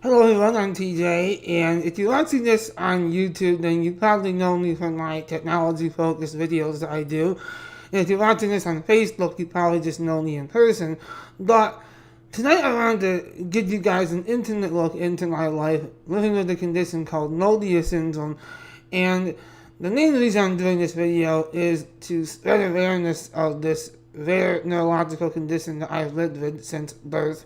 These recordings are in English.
Hello everyone, I'm TJ, and if you're watching this on YouTube, then you probably know me from my technology-focused videos that I do. And if you're watching this on Facebook, you probably just know me in person. But tonight I wanted to give you guys an intimate look into my life living with a condition called Moebius Syndrome. And the main reason I'm doing this video is to spread awareness of this rare neurological condition that I've lived with since birth.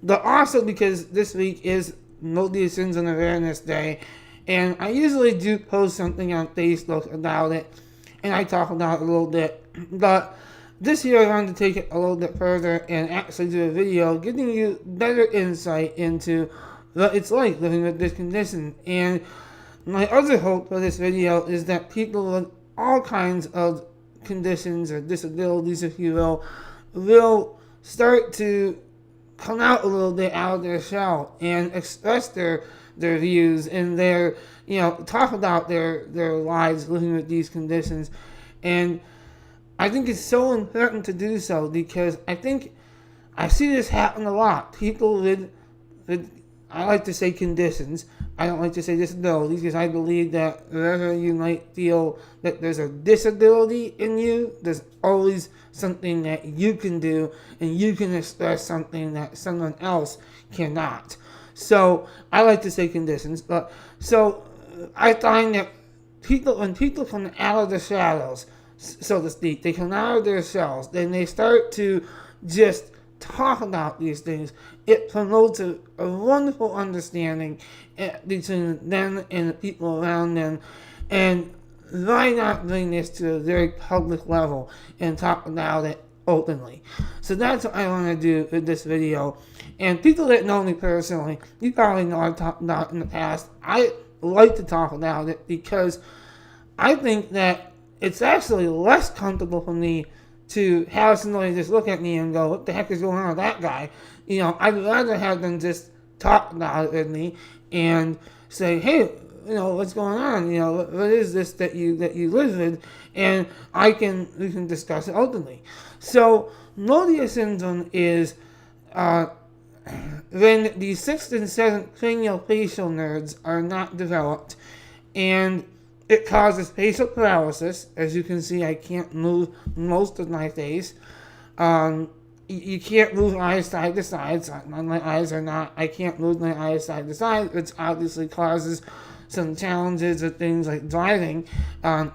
But also because this week is Moebius Syndrome Awareness Day, and I usually do post something on Facebook about it, and I talk about it a little bit. But this year I wanted to take it a little bit further and actually do a video giving you better insight into what it's like living with this condition. And my other hope for this video is that people with all kinds of conditions or disabilities, if you will start to come out a little bit out of their shell and express their views and talk about their lives living with these conditions. And I think it's so important to do so because I think I see this happen a lot. People with I like to say conditions. I don't like to say disabilities because I believe that wherever you might feel that there's a disability in you, there's always something that you can do and you can express something that someone else cannot. So I like to say conditions, but so I find that when people come out of the shadows, so to speak, they come out of their shells, then they start to just talk about these things. It promotes a wonderful understanding between them and the people around them. And why not bring this to a very public level and talk about it openly? So that's what I want to do with this video. And people that know me personally, you probably know I've talked about it in the past. I like to talk about it because I think that it's actually less comfortable for me to have somebody just look at me and go, what the heck is going on with that guy? I'd rather have them just talk about it with me and say, hey, what's going on? What is this that you live with? And we can discuss it openly. So Moebius syndrome is when the 6th and 7th craniofacial nerves are not developed, and it causes facial paralysis. As you can see, I can't move most of my face. You can't move eyes side to side. So my eyes are not, I can't move my eyes side to side, which obviously causes some challenges with things like driving,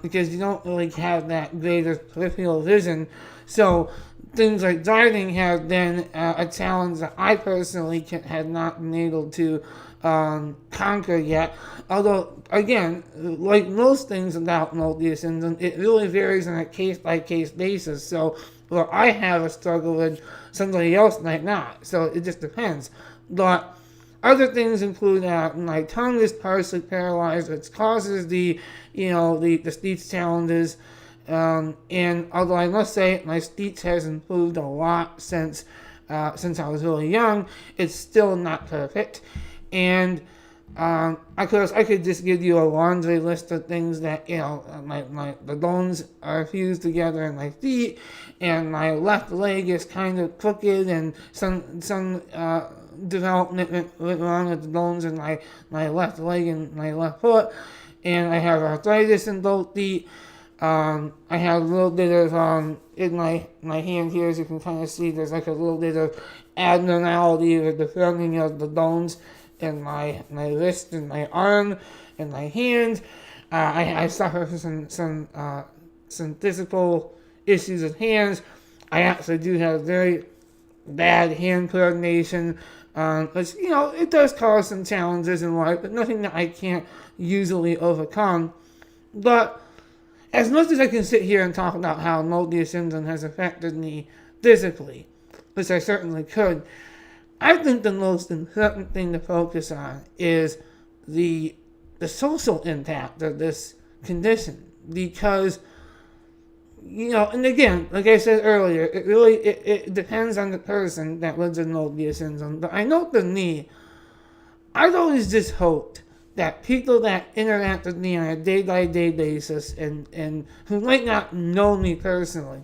because you don't really have that greater peripheral vision. So things like driving have been a challenge that I personally have not been able to conquer yet. Although, again, like most things about Moebius syndrome, it really varies on a case-by-case basis. So, where I have a struggle with, somebody else might not. So it just depends. But other things include my tongue is partially paralyzed, which causes the speech challenges. And although I must say my speech has improved a lot since I was really young, it's still not perfect. And of course, I could just give you a laundry list of things that the bones are fused together in my feet, and my left leg is kind of crooked, and some development went wrong with the bones in my left leg and my left foot, and I have arthritis in both feet. I have a little bit of in my hand here, as you can kind of see, there's like a little bit of abnormality with the forming of the bones in my wrist and my arm and my hand. I suffer from some physical issues with hands. I actually do have very bad hand coordination, which it does cause some challenges in life, but nothing that I can't usually overcome. But as much as I can sit here and talk about how Moebius syndrome has affected me physically, which I certainly could, I think the most important thing to focus on is the social impact of this condition. Because, and again, like I said earlier, it depends on the person that lives with Moebius syndrome. But I know for me, I've always just hoped that people that interact with me on a day-by-day basis and who might not know me personally,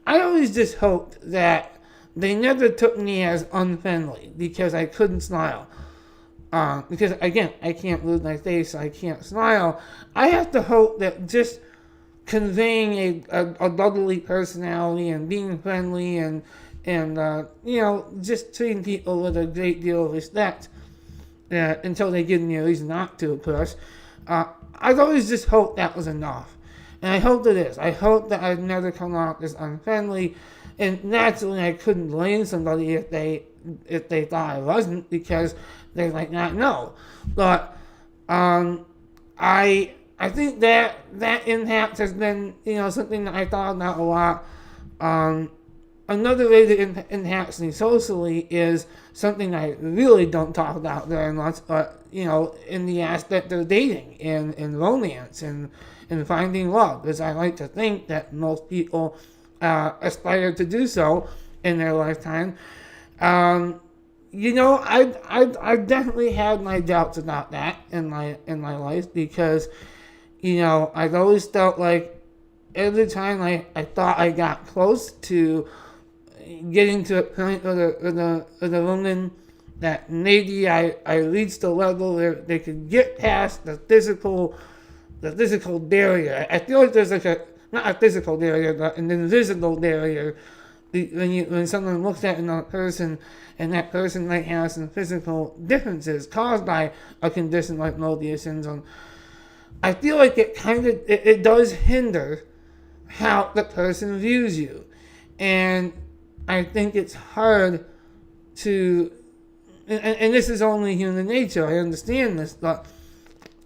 I always just hoped that they never took me as unfriendly because I couldn't smile. Because again, I can't lose my face, I can't smile. I have to hope that just conveying a bubbly personality and being friendly and just treating people with a great deal of respect until they give me a reason not to, of course. I've always just hoped that was enough. And I hope it is. I hope that I've never come off as unfriendly. And naturally, I couldn't blame somebody if they thought I wasn't, because they might not know. But I think that impact has been something that I thought about a lot. Another way that impacts me socially is something I really don't talk about very much, but in the aspect of dating and romance and finding love, because I like to think that most people aspire to do so in their lifetime. I've definitely had my doubts about that in my life, because I've always felt like every time I thought I got close to getting to a point with a woman that maybe I reached a level where they could get past the physical barrier. I feel like there's not a physical barrier, but an invisible barrier when someone looks at another person, and that person might have some physical differences caused by a condition like Moebius syndrome. I feel like it does hinder how the person views you. And I think it's hard to, and this is only human nature, I understand this, but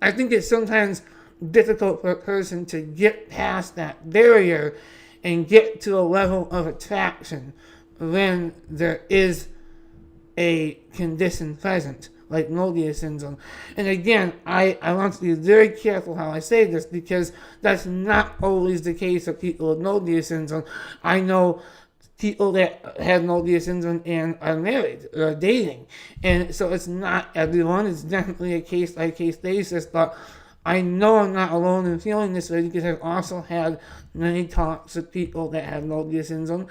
I think it's sometimes difficult for a person to get past that barrier and get to a level of attraction when there is a condition present, like Moebius syndrome. And again, I want to be very careful how I say this, because that's not always the case of people with Moebius syndrome. I know people that have Moebius syndrome and are married or are dating, and so it's not everyone. It's definitely a case-by-case basis, but I know I'm not alone in feeling this way, because I've also had many talks with people that have Moebius syndrome,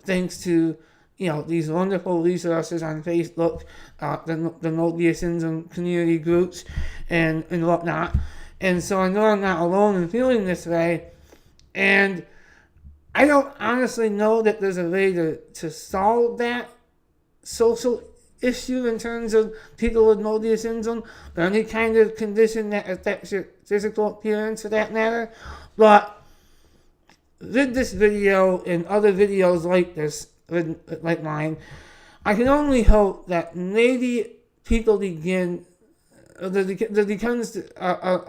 thanks to these wonderful resources on Facebook, the Moebius syndrome community groups, and whatnot. And so I know I'm not alone in feeling this way, and I don't honestly know that there's a way to solve that social issue in terms of people with Moebius syndrome, or any kind of condition that affects your physical appearance for that matter. But with this video and other videos like this, like mine, I can only hope that maybe people begin, there becomes a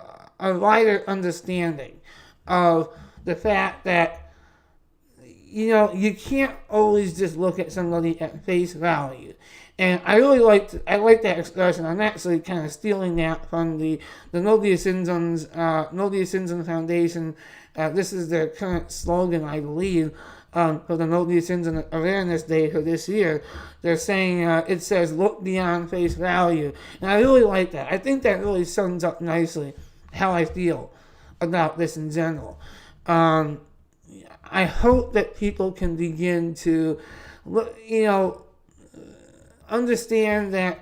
wider understanding of the fact that you can't always just look at somebody at face value. And I really like that expression. I'm actually kind of stealing that from the Moebius Syndrome Foundation. This is their current slogan, I believe, for the Moebius Syndrome Awareness Day for this year. They're saying, it says, "Look beyond face value." And I really like that. I think that really sums up nicely how I feel about this in general. I hope that people can begin to, understand that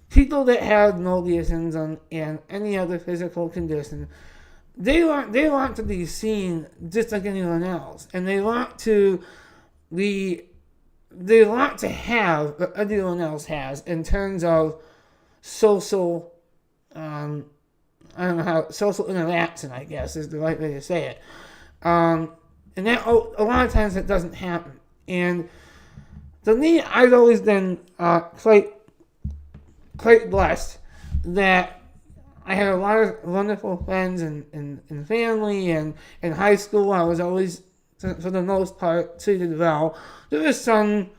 people that have Moebius syndrome and any other physical condition, they want to be seen just like anyone else, and they want to have what everyone else has in terms of social, social interaction, I guess is the right way to say it. And that a lot of times it doesn't happen. And for me, I've always been quite blessed that I had a lot of wonderful friends and family, and in high school I was always, for the most part, treated well. There was some,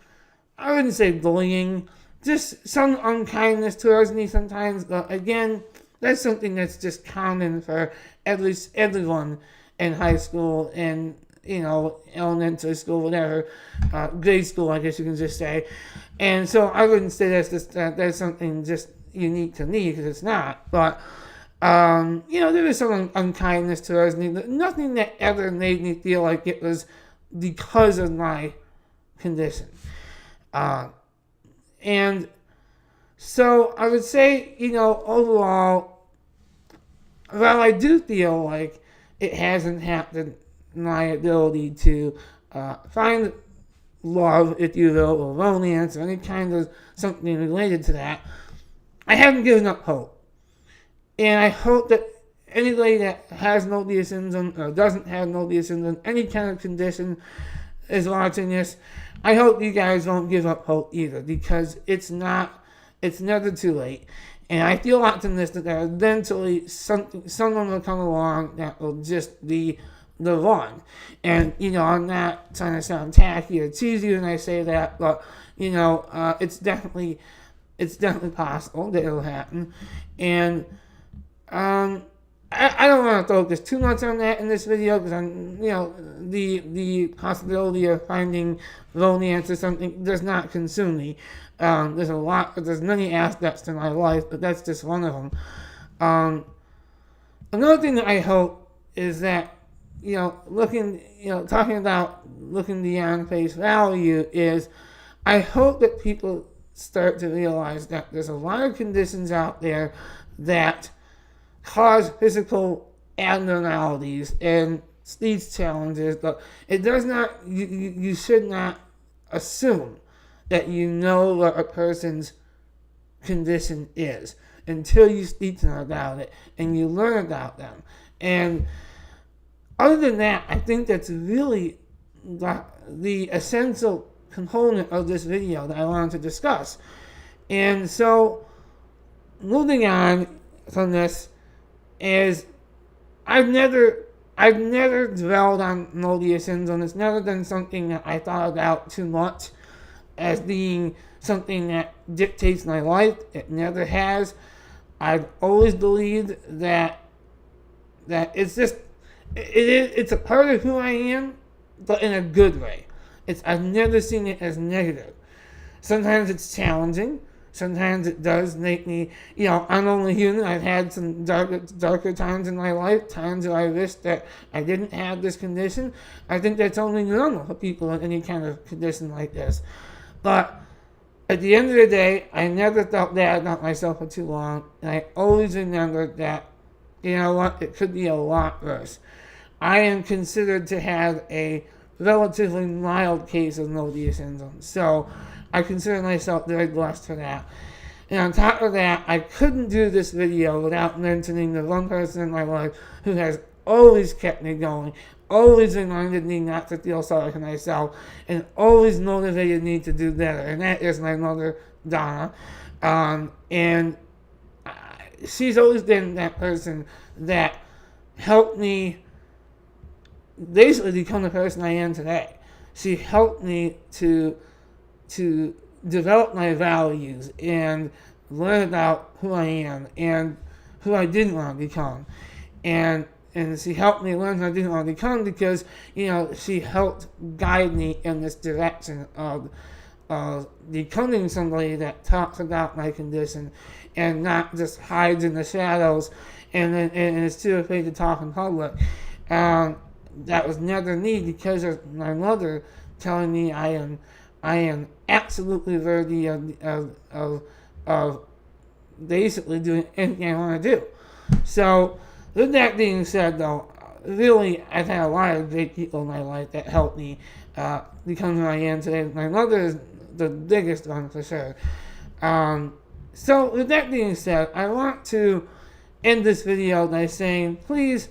I wouldn't say bullying, just some unkindness towards me sometimes, but again, that's something that's just common for at least everyone in high school and elementary school, whatever, grade school, I guess you can just say. And so I wouldn't say that's something just unique to me, because it's not. But there was some unkindness towards me, but nothing that ever made me feel like it was because of my condition. And So I would say, overall, while I do feel like it hasn't hampered my ability to find love, if you will, or romance, or any kind of something related to that, I haven't given up hope. And I hope that anybody that has Moebius syndrome or doesn't have Moebius syndrome, any kind of condition, is watching this. I hope you guys won't give up hope either, because it's never too late. And I feel optimistic that eventually someone will come along that will just be the one. And, I'm not trying to sound tacky or cheesy when I say that, but, it's definitely possible that it'll happen. And I don't want to focus too much on that in this video, because the possibility of finding romance or something does not consume me. There's many aspects to my life, but that's just one of them. Another thing that I hope is that, talking about looking beyond face value, is I hope that people start to realize that there's a lot of conditions out there that cause physical abnormalities and speech challenges, but it does not, you should not assume that you know what a person's condition is until you speak to them about it and you learn about them. And other than that, I think that's really the essential component of this video that I wanted to discuss. And so, moving on from this, is I've never dwelled on Moebius syndrome. It's never been something that I thought about too much as being something that dictates my life. It never has. I've always believed that it's a part of who I am, but in a good way. I've never seen it as negative. Sometimes it's challenging. Sometimes it does make me, I'm only human. I've had some darker times in my life, times that I wish that I didn't have this condition. I think that's only normal for people in any kind of condition like this. But at the end of the day, I never felt bad about myself for too long. And I always remembered that, it could be a lot worse. I am considered to have a relatively mild case of Moebius syndrome. So I consider myself very blessed for that. And on top of that, I couldn't do this video without mentioning the one person in my life who has always kept me going, always reminded me not to feel sorry for myself, and always motivated me to do better. And that is my mother, Donna. And she's always been that person that helped me basically become the person I am today. She helped me to develop my values and learn about who I am and who I didn't want to become. And she helped me learn who I didn't want to become because, she helped guide me in this direction of becoming somebody that talks about my condition and not just hides in the shadows and is too afraid to talk in public. That was never me, because of my mother telling me I am absolutely worthy of basically doing anything I want to do. So, with that being said, though, really, I've had a lot of great people in my life that helped me become who I am today. My mother is the biggest one for sure. So, with that being said, I want to end this video by saying, please,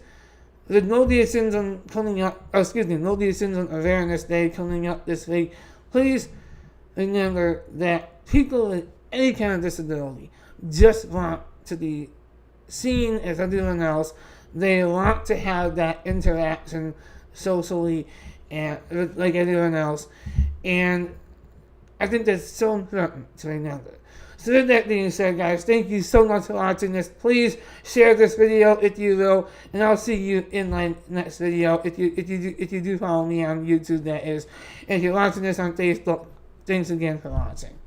with Moebius Syndrome Moebius Syndrome Awareness Day coming up this week, please remember that people with any kind of disability just want to be seen as everyone else. They want to have that interaction socially and like everyone else. And I think that's so important to remember. So with that being said, guys, thank you so much for watching this. Please share this video if you will, and I'll see you in my next video if you do follow me on YouTube, that is. And if you're watching this on Facebook, thanks again for watching.